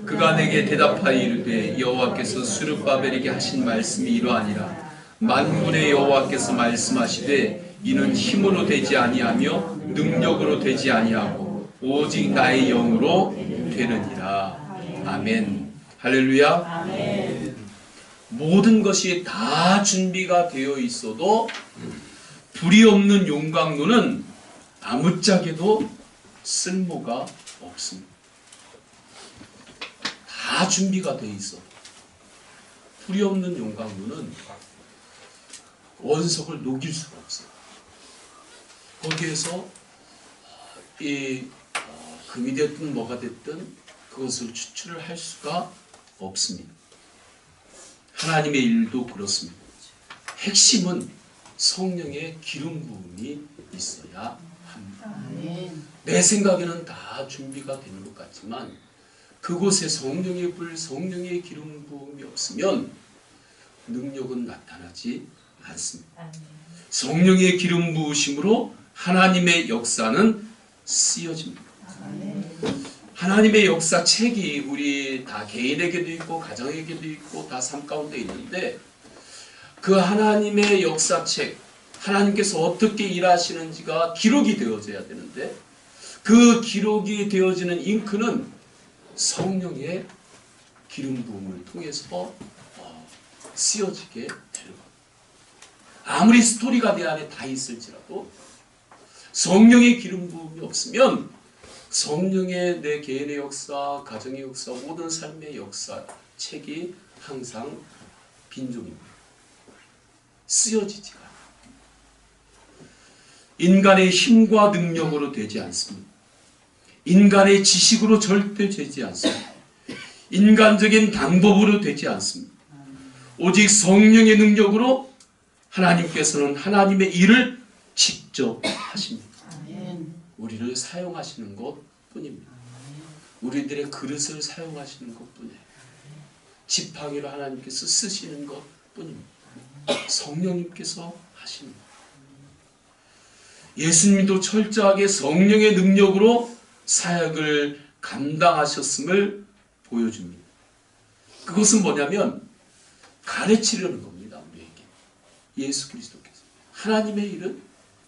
그가 내게 대답하여 이르되 여호와께서 스룹바벨에게 하신 말씀이 이러하니라. 만군의 여호와께서 말씀하시되 이는 힘으로 되지 아니하며 능력으로 되지 아니하고 오직 나의 영으로 되느니라. 아멘. 할렐루야. 아멘. 모든 것이 다 준비가 되어 있어도 불이 없는 용광로는 아무짝에도 쓸모가 없습니다. 다 준비가 되어 있어. 불이 없는 용광로는 원석을 녹일 수가 없어요. 거기에서 금이 됐든 뭐가 됐든 그것을 추출을 할 수가 없습니다. 하나님의 일도 그렇습니다. 핵심은 성령의 기름 부음이 있어야 합니다. 내 생각에는 다 준비가 되는 것 같지만 그곳에 성령의 불, 성령의 기름 부음이 없으면 능력은 나타나지 않습니다. 성령의 기름 부으심으로 하나님의 역사는 쓰여집니다. 하나님의 역사 책이 우리 다 개인에게도 있고 가정에게도 있고 다 삶 가운데 있는데 그 하나님의 역사책, 하나님께서 어떻게 일하시는지가 기록이 되어져야 되는데 그 기록이 되어지는 잉크는 성령의 기름 부음을 통해서 쓰여지게 되는 겁니다. 아무리 스토리가 내 안에 다 있을지라도 성령의 기름 부음이 없으면 성령의 내 개인의 역사, 가정의 역사, 모든 삶의 역사 책이 항상 빈종입니다. 쓰여지지가 않아요. 인간의 힘과 능력으로 되지 않습니다. 인간의 지식으로 절대 되지 않습니다. 인간적인 방법으로 되지 않습니다. 오직 성령의 능력으로 하나님께서는 하나님의 일을 직접 하십니다. 우리를 사용하시는 것 뿐입니다. 우리들의 그릇을 사용하시는 것 뿐이에요. 지팡이로 하나님께서 쓰시는 것 뿐입니다. 성령님께서 하십니다. 예수님도 철저하게 성령의 능력으로 사역을 감당하셨음을 보여줍니다. 그것은 뭐냐면 가르치려는 겁니다. 우리에게. 예수 그리스도께서. 하나님의 일은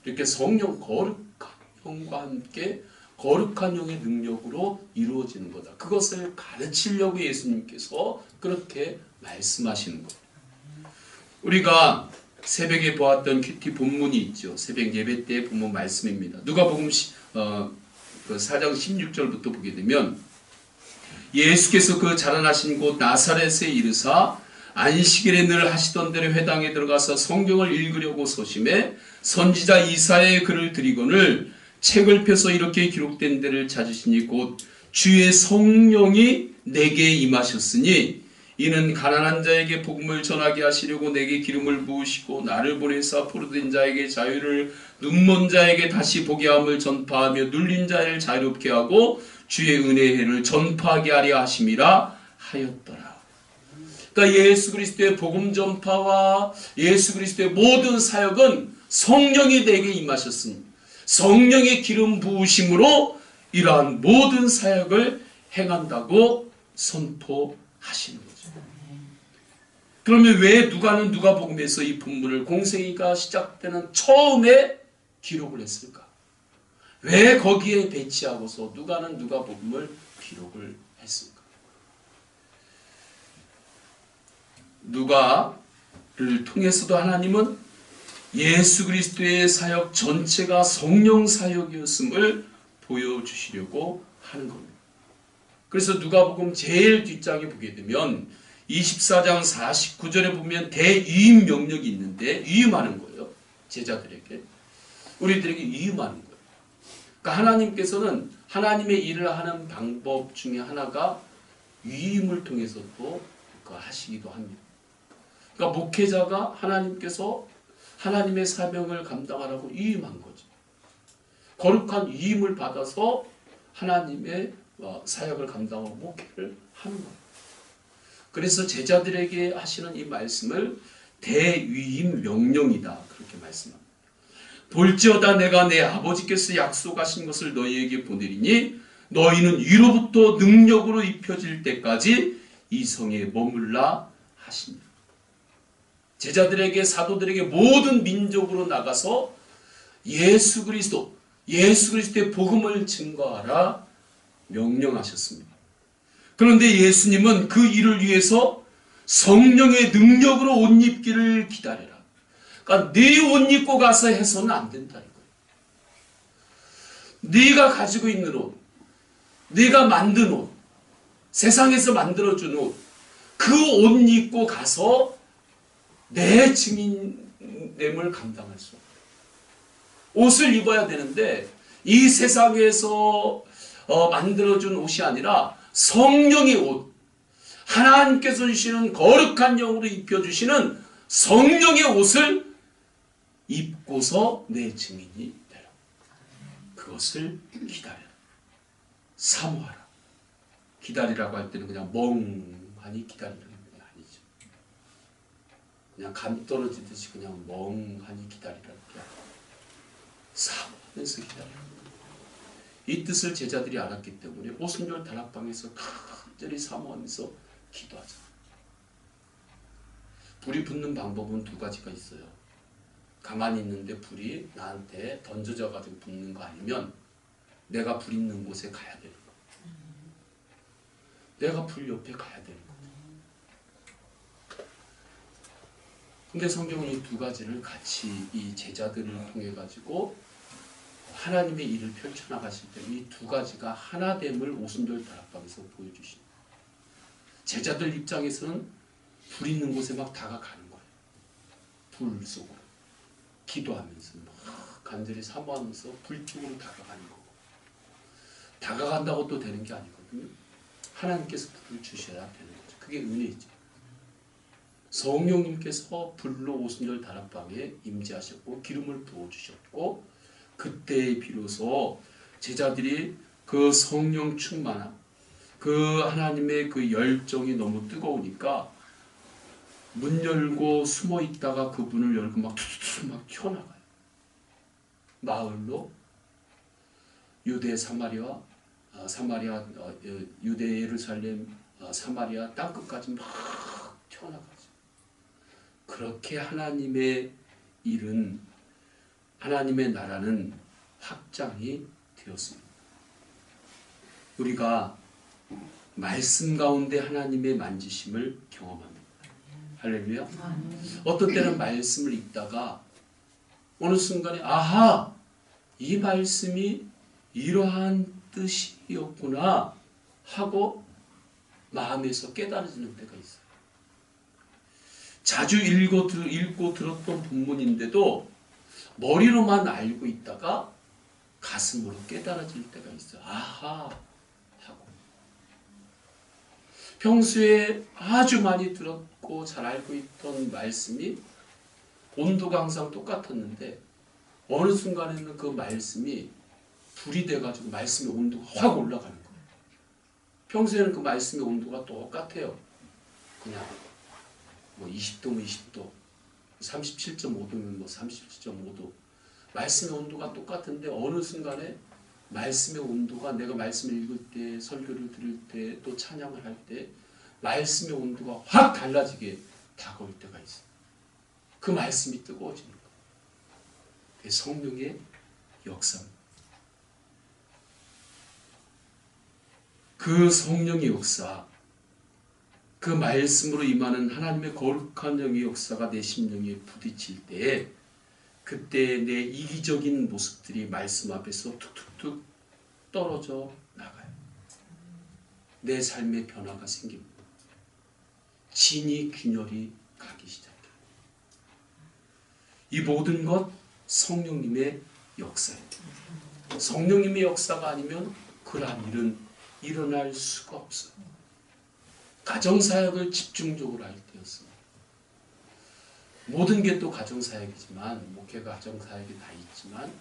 이렇게 성령 거룩한 영과 함께 거룩한 영의 능력으로 이루어지는 거다. 그것을 가르치려고 예수님께서 그렇게 말씀하시는 거예요. 우리가 새벽에 보았던 큐티 본문이 있죠. 새벽 예배 때 본문 말씀입니다. 누가복음 4장 16절부터 보게 되면 예수께서 그 자라나신 곳 나사렛에 이르사 안식일에 늘 하시던 대로 회당에 들어가서 성경을 읽으려고 소심해 선지자 이사야의 글을 드리거늘 책을 펴서 이렇게 기록된 데를 찾으시니 곧 주의 성령이 내게 임하셨으니 이는 가난한 자에게 복음을 전하게 하시려고 내게 기름을 부으시고 나를 보내사 포로된 자에게 자유를 눈먼 자에게 다시 보게 함을 전파하며 눌린 자를 자유롭게 하고 주의 은혜의 해를 전파하게 하려 하심이라 하였더라. 그러니까 예수 그리스도의 복음 전파와 예수 그리스도의 모든 사역은 성령이 내게 임하셨습니다. 성령의 기름 부으심으로 이러한 모든 사역을 행한다고 선포하시는 거죠. 그러면 왜 누가는 누가복음에서 이 본문을 공생애가 시작되는 처음에 기록을 했을까? 왜 거기에 배치하고서 누가는 누가복음을 기록을 했을까? 누가를 통해서도 하나님은 예수 그리스도의 사역 전체가 성령 사역이었음을 보여주시려고 하는 겁니다. 그래서 누가복음 제일 뒷장에 보게 되면 24장 49절에 보면 대위임 명령이 있는데 위임하는 거예요. 제자들에게. 우리들에게 위임하는 거예요. 그러니까 하나님께서는 하나님의 일을 하는 방법 중에 하나가 위임을 통해서 또 하시기도 합니다. 그러니까 목회자가 하나님께서 하나님의 사명을 감당하라고 위임한 거죠. 거룩한 위임을 받아서 하나님의 사역을 감당하고 목회를 하는 거예요. 그래서 제자들에게 하시는 이 말씀을 대위임 명령이다. 그렇게 말씀합니다. 볼지어다 내가 내 아버지께서 약속하신 것을 너희에게 보내리니 너희는 위로부터 능력으로 입혀질 때까지 이 성에 머물라 하시니라. 제자들에게, 사도들에게 모든 민족으로 나가서 예수 그리스도의 복음을 증거하라 명령하셨습니다. 그런데 예수님은 그 일을 위해서 성령의 능력으로 옷 입기를 기다려라. 그러니까 네 옷 입고 가서 해서는 안 된다는 거예요. 네가 가지고 있는 옷, 네가 만든 옷, 세상에서 만들어준 옷, 그 옷 입고 가서 내 증인됨을 감당할 수 없어요. 옷을 입어야 되는데 이 세상에서 만들어준 옷이 아니라 성령의 옷, 하나님께서 주시는 거룩한 영으로 입혀주시는 성령의 옷을 입고서 내 증인이 되라. 그것을 기다려라. 사모하라. 기다리라고 할 때는 그냥 멍하니 기다리는 게 아니죠. 그냥 감 떨어지듯이 그냥 멍하니 기다리라는 게 아니라 사모하면서 기다리라. 이 뜻을 제자들이 알았기 때문에 오순절 다락방에서 간절히 사모하면서 기도하자. 불이 붙는 방법은 두 가지가 있어요. 가만히 있는데 불이 나한테 던져져 가지고 붙는 거 아니면 내가 불 있는 곳에 가야 되는 거. 내가 불 옆에 가야 되는 거죠. 근데 성경은 이 두 가지를 같이 이 제자들을 통해 가지고 하나님의 일을 펼쳐나가실 때 이 두 가지가 하나됨을 오순절 다락방에서 보여주십니다. 제자들 입장에서는 불 있는 곳에 막 다가가는 거예요. 불 속으로 기도하면서 막 간절히 사모하면서 불 쪽으로 다가가는 거고, 다가간다고 또 되는 게 아니거든요. 하나님께서 불을 주셔야 되는 거죠. 그게 은혜죠. 성령님께서 불로 오순절 다락방에 임재하셨고 기름을 부어주셨고, 그때 비로소 제자들이 그 성령 충만함, 그 하나님의 그 열정이 너무 뜨거우니까 문 열고 숨어 있다가 그 문을 열고 막 툭툭 막 튀어나가요. 마을로 유대 사마리아, 유대 예루살렘, 사마리아 땅끝까지 막 튀어나가죠. 그렇게 하나님의 일은, 하나님의 나라는 확장이 되었습니다. 우리가 말씀 가운데 하나님의 만지심을 경험합니다. 할렐루야. 어떤 때는 말씀을 읽다가 어느 순간에 아하, 이 말씀이 이러한 뜻이었구나 하고 마음에서 깨달아지는 때가 있어요. 자주 읽고 들었던 본문인데도 머리로만 알고 있다가 가슴으로 깨달아질 때가 있어요. 아하 하고. 평소에 아주 많이 들었고 잘 알고 있던 말씀이 온도가 항상 똑같았는데 어느 순간에는 그 말씀이 불이 돼가지고 말씀의 온도가 확 올라가는 거예요. 평소에는 그 말씀의 온도가 똑같아요. 그냥 뭐 20도면 20도, 37.5도면 뭐 37.5도. 말씀의 온도가 똑같은데 어느 순간에 말씀의 온도가, 내가 말씀을 읽을 때, 설교를 들을 때, 또 찬양을 할 때 말씀의 온도가 확 달라지게 다가올 때가 있어요. 그 말씀이 뜨거워지는 거예요. 그게 성령의 역사입니다. 그 성령의 역사, 그 말씀으로 임하는 하나님의 거룩한 영의 역사가 내 심령에 부딪힐 때에, 그때 내 이기적인 모습들이 말씀 앞에서 툭툭툭 떨어져 나가요. 내 삶의 변화가 생깁니다. 진이 균열이 가기 시작해요. 이 모든 것 성령님의 역사예요. 성령님의 역사가 아니면 그러한 일은 일어날 수가 없어요. 가정사역을 집중적으로 할 때였습니다. 모든 게 또 가정사역이지만, 목회가 가정사역이 다 있지만,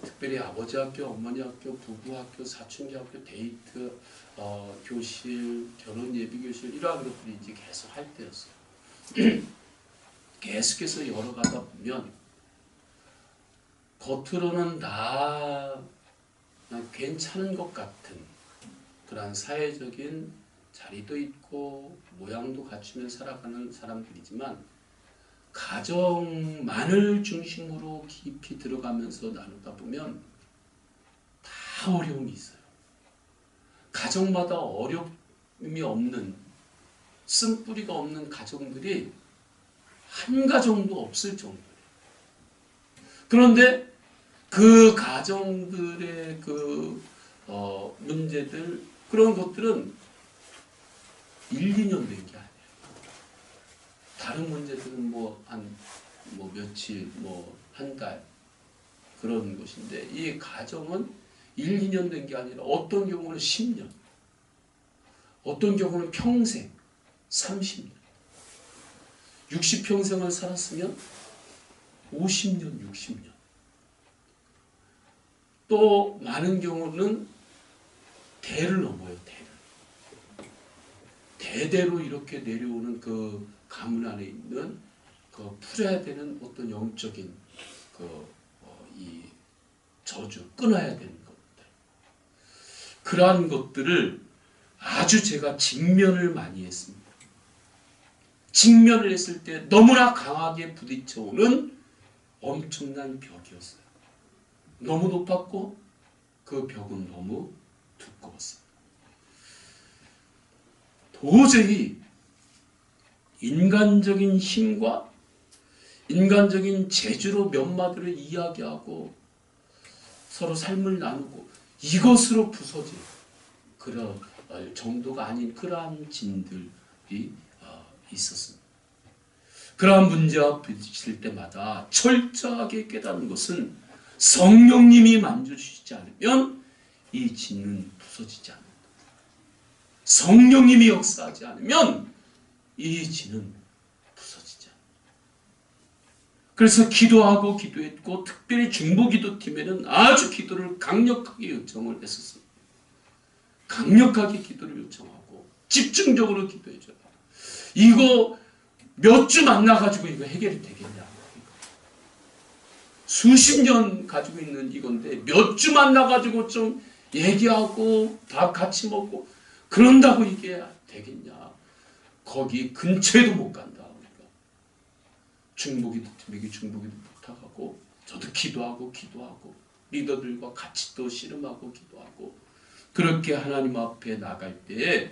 특별히 아버지 학교, 어머니 학교, 부부 학교, 사춘기 학교, 데이트, 교실, 결혼 예비교실, 이러한 것들이 이제 계속 할 때였어요. 계속해서 열어가다 보면 겉으로는 다 괜찮은 것 같은 그러한 사회적인 자리도 있고 모양도 갖추며 살아가는 사람들이지만 가정만을 중심으로 깊이 들어가면서 나누다 보면 다 어려움이 있어요. 가정마다 어려움이 없는, 쓴뿌리가 없는 가정들이 한 가정도 없을 정도예요. 그런데 그 가정들의 문제들, 그런 것들은 1, 2년 된 게 아니에요. 다른 문제들은 며칠, 한 달, 그런 것인데, 이 가정은 1, 2년 된 게 아니라 어떤 경우는 10년, 어떤 경우는 평생, 30년, 60평생을 살았으면 50년, 60년. 또 많은 경우는 대를 넘어요, 대를. 대대로 이렇게 내려오는 그 가문 안에 있는 그 풀어야 되는 어떤 영적인 이 저주, 끊어야 되는 것들. 그러한 것들을 아주 제가 직면을 많이 했습니다. 직면을 했을 때 너무나 강하게 부딪혀오는 엄청난 벽이었어요. 너무 높았고 그 벽은 너무 두꺼웠어요. 도저히 인간적인 힘과 인간적인 재주로 몇 마디를 이야기하고 서로 삶을 나누고 이것으로 부서질 그런 정도가 아닌 그러한 진들이 있었습니다. 그러한 문제와 부딪힐 때마다 철저하게 깨닫는 것은 성령님이 만져주시지 않으면 이 진은 부서지지 않는다. 성령님이 역사하지 않으면 이 진은 부서지지 않는다. 그래서 기도하고 기도했고 특별히 중보기도팀에는 아주 기도를 강력하게 요청을 했었습니다. 강력하게 기도를 요청하고 집중적으로 기도해줘요. 이거 몇 주 만나가지고 이거 해결이 되겠냐. 수십 년 가지고 있는 이건데 몇 주 만나가지고 좀 얘기하고 밥 같이 먹고 그런다고 이게 되겠냐. 거기 근처에도 못 간다. 우리가. 중보기도팀에게 중보기도 부탁하고 저도 기도하고 리더들과 같이 또 씨름하고 기도하고 그렇게 하나님 앞에 나갈 때에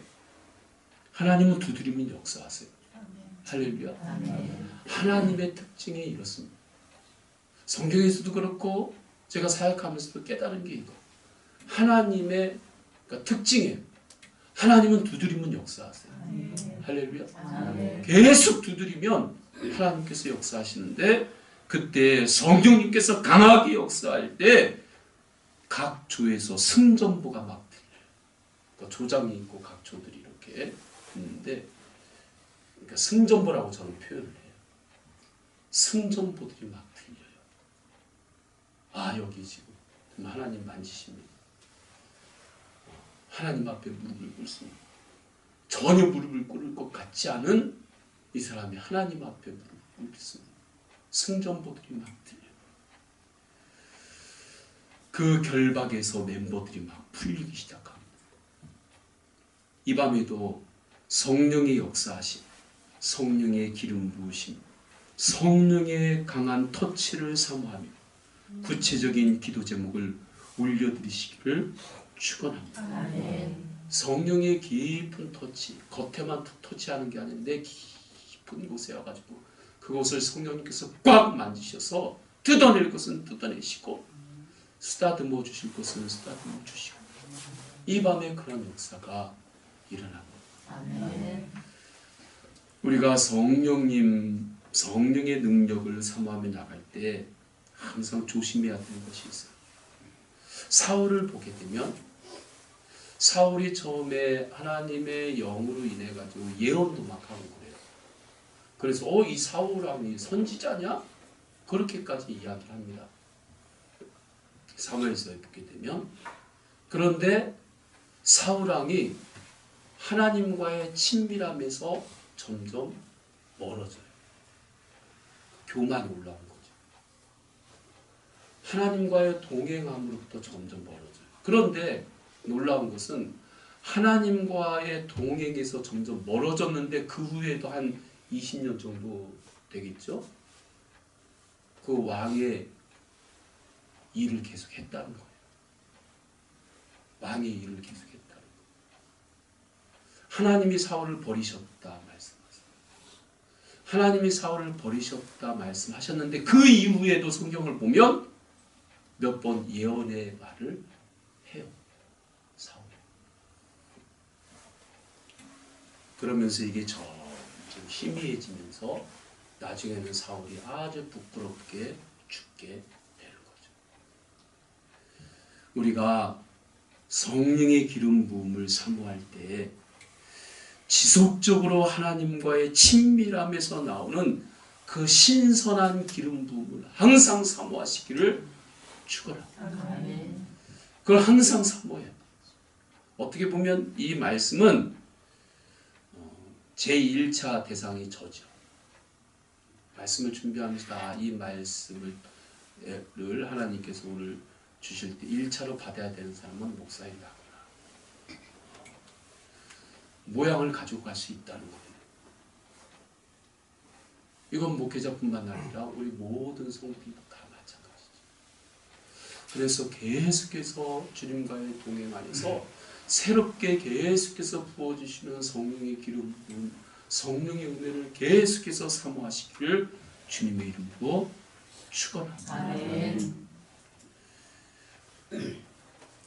하나님은 두드리면 역사하세요. 할렐루야. 하나님의 특징이 이렇습니다. 성경에서도 그렇고 제가 사역하면서도 깨달은 게 이거. 하나님의 특징이에요. 하나님은 두드리면 역사하세요. 할렐루야. 계속 두드리면 하나님께서 역사하시는데 그때 성령님께서 강하게 역사할 때 각 조에서 승전보가 막 들려요. 그러니까 조장이 있고 각 조들이 이렇게 있는데 그러니까 승전보라고 저는 표현을 해요. 승전보들이 막 들려요. 아, 여기 지금 하나님 만지십니다. 하나님 앞에 무릎을 꿇습니다. 전혀 무릎을 꿇을 것 같지 않은 이 사람이 하나님 앞에 무릎을 꿇습니다. 승전보들이 막 들려요. 그 결박에서 멤버들이 막 풀리기 시작합니다. 이 밤에도 성령의 역사하심, 성령의 기름 부으심, 성령의 강한 터치를 사모하며 구체적인 기도 제목을 올려드리시기를 축원합니다. 아멘. 성령의 깊은 터치, 겉에만 터치하는 게 아니라 내 깊은 곳에 와가지고 그곳을 성령님께서 꽉 만지셔서 뜯어낼 것은 뜯어내시고 쓰다듬어 주실 것은 쓰다듬어 주시고 이 밤에 그런 역사가 일어납니다. 아멘. 우리가 성령의 능력을 사모하며 나갈 때 항상 조심해야 되는 것이 있어요. 사울을 보게 되면 사울이 처음에 하나님의 영으로 인해 가지고 예언도 막 하고 그래요. 그래서 이 사울왕이 선지자냐? 그렇게까지 이야기를 합니다. 사무엘서에 보게 되면 그런데 사울왕이 하나님과의 친밀함에서 점점 멀어져요. 교만이 올라온 거죠. 하나님과의 동행함으로부터 점점 멀어져요. 그런데 놀라운 것은 하나님과의 동행에서 점점 멀어졌는데 그 후에도 한 20년 정도 되겠죠? 그 왕의 일을 계속 했다는 거예요. 왕의 일을 계속 했다는 거예요. 하나님이 사울을 버리셨다 말씀하세요. 하나님이 사울을 버리셨다 말씀하셨는데 그 이후에도 성경을 보면 몇 번 예언의 말을 해요. 사울이. 그러면서 이게 점점 희미해지면서 나중에는 사울이 아주 부끄럽게 죽게 되는 거죠. 우리가 성령의 기름 부음을 사모할 때 지속적으로 하나님과의 친밀함에서 나오는 그 신선한 기름 부음을 항상 사모하시기를 축원합니다. 그걸 항상 사모해요. 어떻게 보면 이 말씀은 제1차 대상이 저죠. 말씀을 준비하면서 이 말씀을 하나님께서 오늘 주실 때 1차로 받아야 되는 사람은 목사이다. 모양을 가지고 갈 수 있다는 거예요. 이건 목회자뿐만 아니라 우리 모든 성도들도 다 마찬가지죠. 그래서 계속해서 주님과의 동행 안에서 새롭게 계속해서 부어주시는 성령의 기름 부음, 성령의 은혜를 계속해서 사모하시기를 주님의 이름으로 축원합니다. 아멘.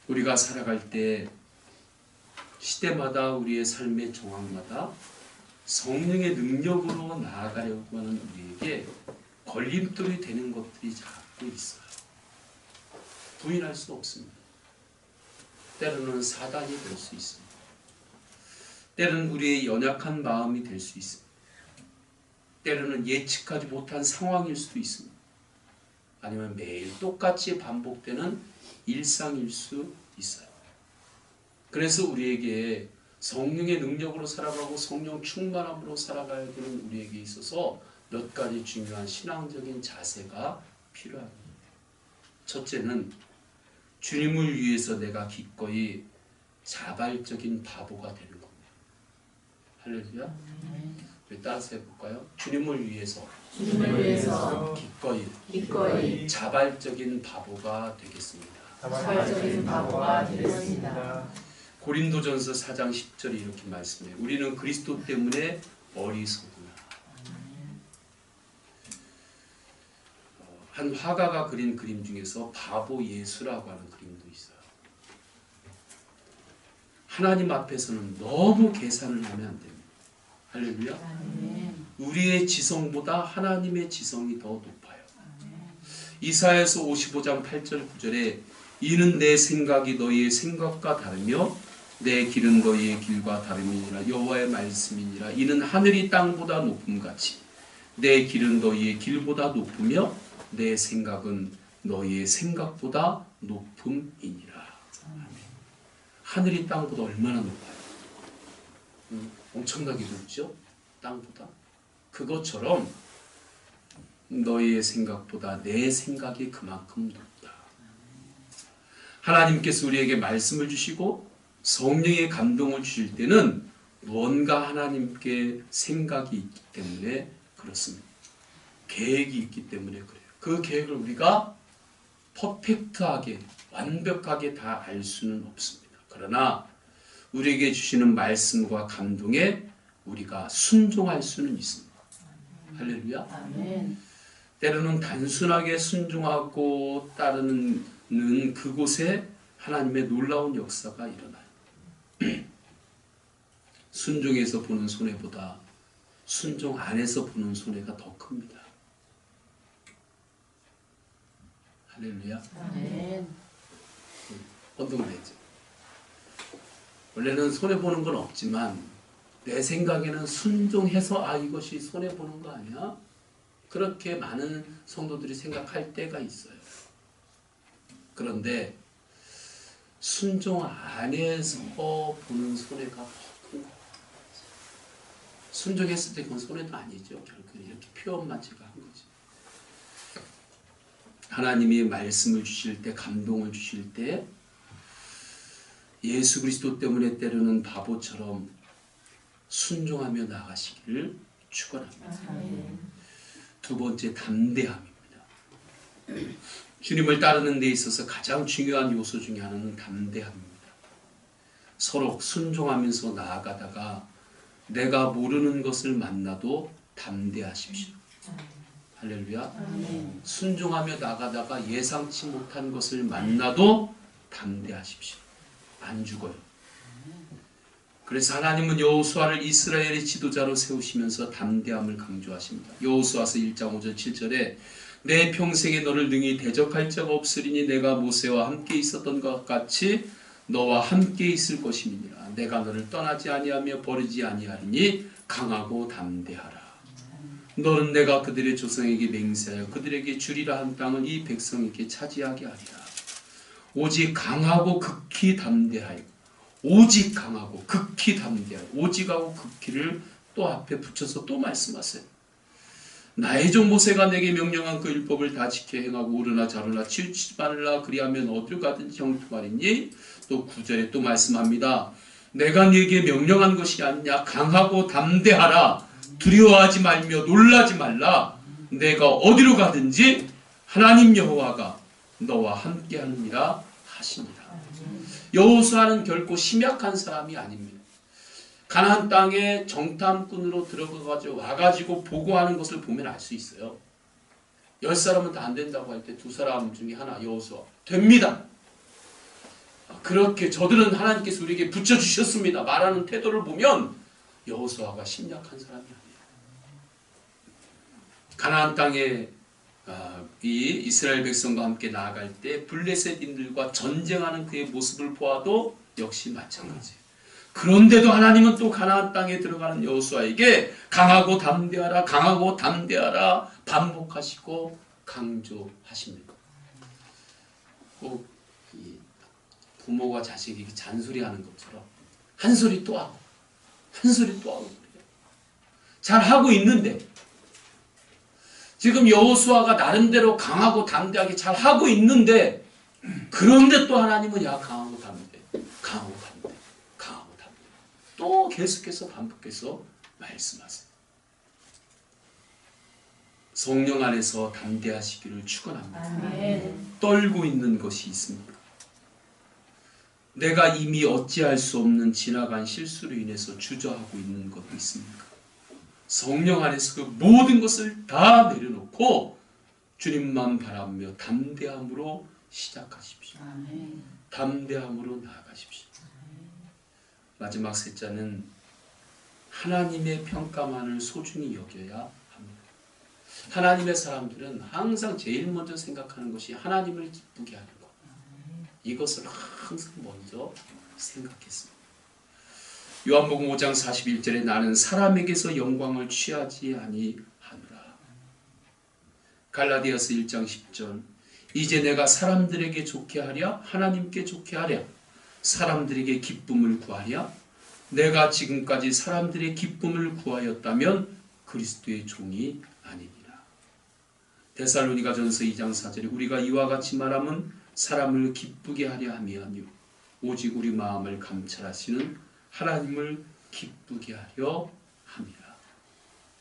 우리가 살아갈 때 시대마다 우리의 삶의 정황마다 성령의 능력으로 나아가려고 하는 우리에게 걸림돌이 되는 것들이 자꾸 있어요. 부인할 수 없습니다. 때로는 사단이 될 수 있습니다. 때로는 우리의 연약한 마음이 될 수 있습니다. 때로는 예측하지 못한 상황일 수도 있습니다. 아니면 매일 똑같이 반복되는 일상일 수 있어요. 그래서 우리에게 성령의 능력으로 살아가고 성령 충만함으로 살아가야 되는 우리에게 있어서 몇 가지 중요한 신앙적인 자세가 필요합니다. 첫째는 주님을 위해서 내가 기꺼이 자발적인 바보가 되는 겁니다. 할렐루야. 우리 따라서 해볼까요? 주님을 위해서 기꺼이 자발적인 바보가 되겠습니다. 고린도전서 4장 10절에 이렇게 말씀해요. 우리는 그리스도 때문에 어리석구나. 한 화가가 그린 그림 중에서 바보 예수라고 하는 그림도 있어요. 하나님 앞에서는 너무 계산을 하면 안 됩니다. 할렐루야. 우리의 지성보다 하나님의 지성이 더 높아요. 이사야서 55장 8절 9절에 이는 내 생각이 너희의 생각과 다르며 내 길은 너희의 길과 다름이니라. 여호와의 말씀이니라. 이는 하늘이 땅보다 높음같이 내 길은 너희의 길보다 높으며 내 생각은 너희의 생각보다 높음이니라. 하늘이 땅보다 얼마나 높아요? 엄청나게 높죠? 땅보다. 그것처럼 너희의 생각보다 내 생각이 그만큼 높다. 하나님께서 우리에게 말씀을 주시고 성령의 감동을 주실 때는 무언가 하나님께 생각이 있기 때문에 그렇습니다. 계획이 있기 때문에 그래요. 그 계획을 우리가 퍼펙트하게 완벽하게 다 알 수는 없습니다. 그러나 우리에게 주시는 말씀과 감동에 우리가 순종할 수는 있습니다. 할렐루야. 아멘. 때로는 단순하게 순종하고 따르는 그곳에 하나님의 놀라운 역사가 일어나요. 순종에서 보는 손해보다 순종 안에서 보는 손해가 더 큽니다. 할렐루야. 아멘. 언동을 했죠. 원래는 손해보는 건 없지만 내 생각에는 순종해서 이것이 손해보는 거 아니야? 그렇게 많은 성도들이 생각할 때가 있어요. 그런데 순종 안에서 보는 손해가 더 큰 거예요. 순종했을 때 그건 손해도 아니죠. 결국 이렇게 표현만 제가 한 거지. 하나님이 말씀을 주실 때, 감동을 주실 때 예수 그리스도 때문에 때로는 바보처럼 순종하며 나가시기를 축원합니다. 두 번째, 담대함입니다. 주님을 따르는 데 있어서 가장 중요한 요소 중에 하나는 담대함입니다. 서로 순종하면서 나아가다가 내가 모르는 것을 만나도 담대하십시오. 할렐루야. 순종하며 나가다가 예상치 못한 것을 만나도 담대하십시오. 안 죽어요. 그래서 하나님은 여호수아를 이스라엘의 지도자로 세우시면서 담대함을 강조하십니다. 여호수아서 1장 5절 7절에 내 평생에 너를 능히 대적할 자가 없으리니 내가 모세와 함께 있었던 것 같이 너와 함께 있을 것임이니라. 내가 너를 떠나지 아니하며 버리지 아니하리니 강하고 담대하라. 너는 내가 그들의 조상에게 맹세하여 그들에게 주리라 한 땅을 이 백성에게 차지하게 하리라. 오직 강하고 극히 담대하여, 오직 강하고 극히 담대하여, 오직하고 극히를 또 앞에 붙여서 또 말씀하세요. 나의 종 모세가 내게 명령한 그 율법을 다 지켜 행하고 오르나 자르나 치우치지 말라. 그리하면 어디로 가든지 형통하리니. 또 9절에 또 말씀합니다. 내가 네게 명령한 것이 아니냐. 강하고 담대하라. 두려워하지 말며 놀라지 말라. 내가 어디로 가든지 하나님 여호와가 너와 함께 하느니라 하십니다. 여호수아는 결코 심약한 사람이 아닙니다. 가나안 땅에 정탐꾼으로 들어가가지고 와가지고 보고하는 것을 보면 알 수 있어요. 10사람은 다 안 된다고 할 때 2사람 중에 하나, 여호수아 됩니다. 그렇게 저들은 하나님께서 우리에게 붙여주셨습니다 말하는 태도를 보면 여호수아가 심약한 사람이 아니에요. 가나안 땅에 이 이스라엘 백성과 함께 나아갈 때 블레셋인들과 전쟁하는 그의 모습을 보아도 역시 마찬가지예요. 그런데도 하나님은 또 가나안 땅에 들어가는 여호수아에게 강하고 담대하라, 강하고 담대하라 반복하시고 강조하십니다. 꼭 부모가 자식에게 잔소리하는 것처럼 한 소리 또 하고 한 소리 또 하고 잘 하고 있는데, 지금 여호수아가 나름대로 강하고 담대하게 잘 하고 있는데, 그런데 또 하나님은 야 강하고 담대, 강하고 담대, 강하고 담대 또 계속해서 반복해서 말씀하세요. 성령 안에서 담대하시기를 축원합니다. 떨고 있는 것이 있습니까? 내가 이미 어찌할 수 없는 지나간 실수로 인해서 주저하고 있는 것도 있습니까? 성령 안에서 그 모든 것을 다 내려놓고 주님만 바라며 담대함으로 시작하십시오. 담대함으로 나아가십시오. 마지막 셋째는 하나님의 평가만을 소중히 여겨야 합니다. 하나님의 사람들은 항상 제일 먼저 생각하는 것이 하나님을 기쁘게 하는 것. 이것을 항상 먼저 생각했습니다. 요한복음 5장 41절에 나는 사람에게서 영광을 취하지 아니하노라. 갈라디아서 1장 10절 이제 내가 사람들에게 좋게 하랴 하나님께 좋게 하랴 사람들에게 기쁨을 구하랴 내가 지금까지 사람들의 기쁨을 구하였다면 그리스도의 종이 아니니라. 데살로니가전서 2장 4절에 우리가 이와 같이 말하면 사람을 기쁘게 하려 함이 아니요 오직 우리 마음을 감찰하시는 하나님을 기쁘게 하려 함이라.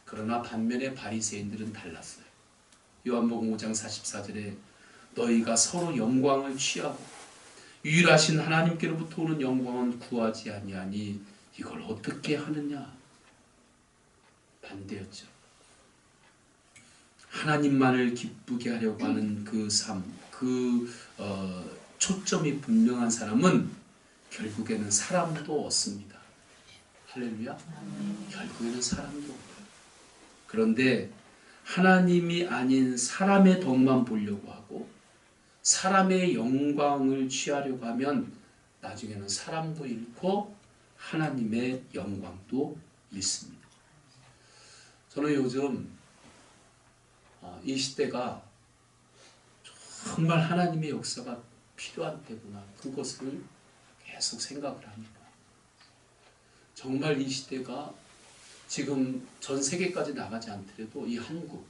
그러나 반면에 바리새인들은 달랐어요. 요한복음 5장 44절에 너희가 서로 영광을 취하고 유일하신 하나님께로부터 오는 영광은 구하지 아니하니 이걸 어떻게 하느냐. 반대였죠. 하나님만을 기쁘게 하려고 하는 그 삶, 초점이 분명한 사람은 결국에는 사람도 얻습니다. 할렐루야. 결국에는 사람도 얻어요. 그런데 하나님이 아닌 사람의 덕만 보려고 하고 사람의 영광을 취하려고 하면 나중에는 사람도 잃고 하나님의 영광도 잃습니다. 저는 요즘 이 시대가 정말 하나님의 역사가 필요한 때구나. 그것을 계속 생각을 합니다. 정말 이 시대가 지금 전 세계까지 나가지 않더라도 이 한국,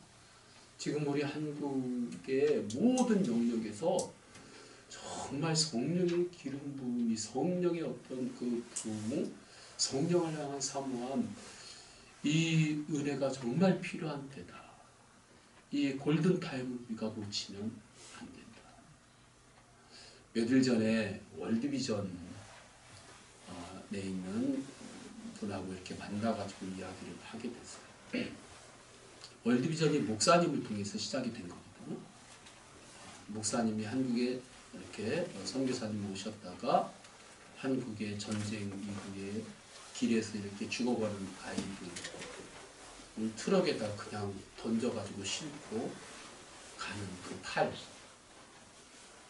지금 우리 한국의 모든 영역에서 정말 성령의 기름 부음이 성령의 어떤 그 부흥, 성령을 향한 사모함, 이 은혜가 정말 필요한 때다. 이 골든타임을 우리가 놓치면 안 된다. 며칠 전에 월드비전 내 있는 분하고 이렇게 만나가지고 이야기를 하게 됐어요. 월드비전이 목사님을 통해서 시작이 된 거거든요. 목사님이 한국에 이렇게 선교사님 오셨다가 한국의 전쟁 이후에 길에서 이렇게 죽어버린 아이들 트럭에다 그냥 던져가지고 싣고 가는 그 팔.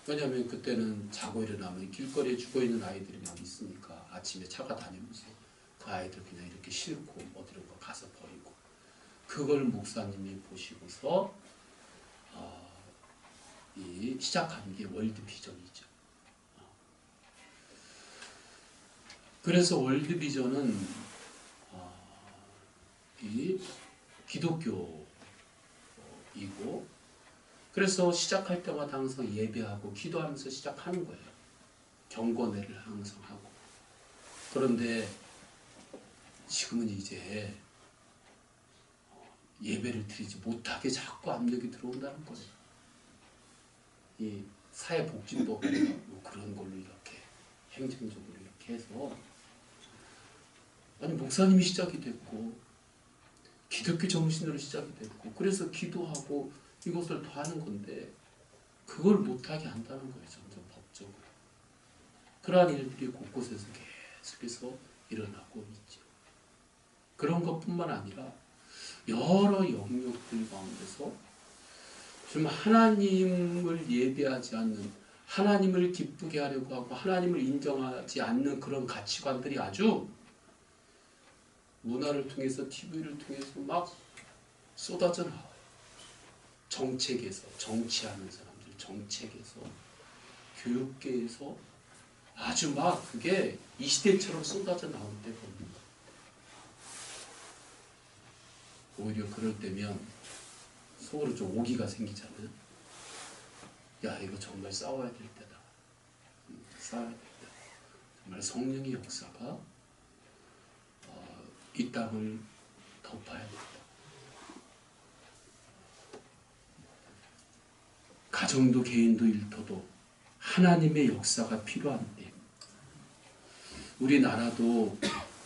왜냐하면 그때는 자고 일어나면 길거리에 죽어있는 아이들이 막 있으니까 아침에 차가 다니면서 그 아이들 그냥 이렇게 싣고 어디론가 가서 버리고, 그걸 목사님이 보시고서 이 시작한 게 월드비전이죠. 그래서 월드비전은 이 기독교이고, 그래서 시작할 때마다 항상 예배하고 기도하면서 시작하는 거예요. 경건회를 항상 하고. 그런데 지금은 이제 예배를 드리지 못하게 자꾸 압력이 들어온다는 거예요. 이 사회복지법이나 뭐 그런 걸로 이렇게 행정적으로 이렇게 해서, 아니 목사님이 시작이 됐고 기독교 정신으로 시작이 됐고, 그래서 기도하고 이것을 더 하는 건데 그걸 못하게 한다는 거예요. 점점 법적으로. 그러한 일들이 곳곳에서 계속해서 일어나고 있죠. 그런 것뿐만 아니라 여러 영역들 가운데서 좀 하나님을 예배하지 않는, 하나님을 기쁘게 하려고 하고 하나님을 인정하지 않는 그런 가치관들이 아주 문화를 통해서, TV를 통해서 막 쏟아져 나와요. 정책에서, 정치하는 사람들, 정책에서, 교육계에서 아주 막 그게 이 시대처럼 쏟아져 나올 때가 없는 거예요. 오히려 그럴 때면 속으로 좀 오기가 생기잖아요. 야, 이거 정말 싸워야 될 때다. 싸워야 될 때다. 정말 성령의 역사가 이 땅을 덮어야 된다. 가정도 개인도 일터도 하나님의 역사가 필요한 때, 우리나라도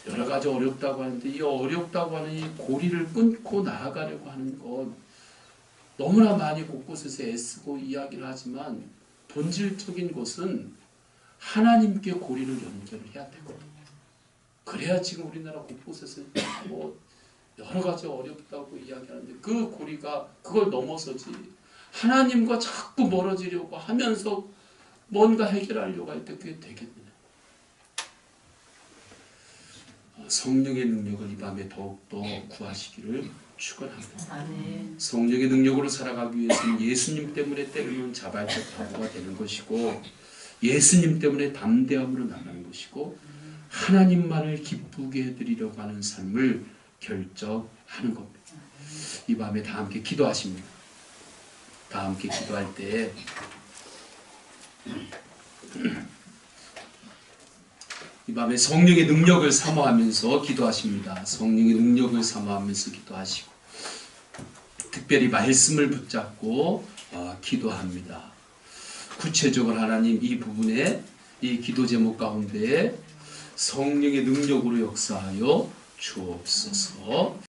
여러 가지 어렵다고 하는데 이 어렵다고 하는 이 고리를 끊고 나아가려고 하는 것, 너무나 많이 곳곳에서 애쓰고 이야기를 하지만 본질적인 것은 하나님께 고리를 연결을 해야 되거든요. 그래야 지금 우리나라 곳곳에서 뭐 여러 가지 어렵다고 이야기하는데 그 고리가 그걸 넘어서지 하나님과 자꾸 멀어지려고 하면서 뭔가 해결하려고 할 때 그게 되겠느냐. 성령의 능력을 이 밤에 더욱더 구하시기를 축원합니다. 아멘. 성령의 능력으로 살아가기 위해서는 예수님 때문에 때로는 자발적 각오가 되는 것이고, 예수님 때문에 담대함으로 나가는 것이고, 하나님만을 기쁘게 해드리려고 하는 삶을 결정하는 겁니다. 이 밤에 다 함께 기도하십니다. 다 함께 기도할 때 이 밤에 성령의 능력을 사모하면서 기도하십니다. 성령의 능력을 사모하면서 기도하시고, 특별히 말씀을 붙잡고 기도합니다. 구체적으로 하나님, 이 부분에, 이 기도 제목 가운데 성령의 능력으로 역사하여 주옵소서.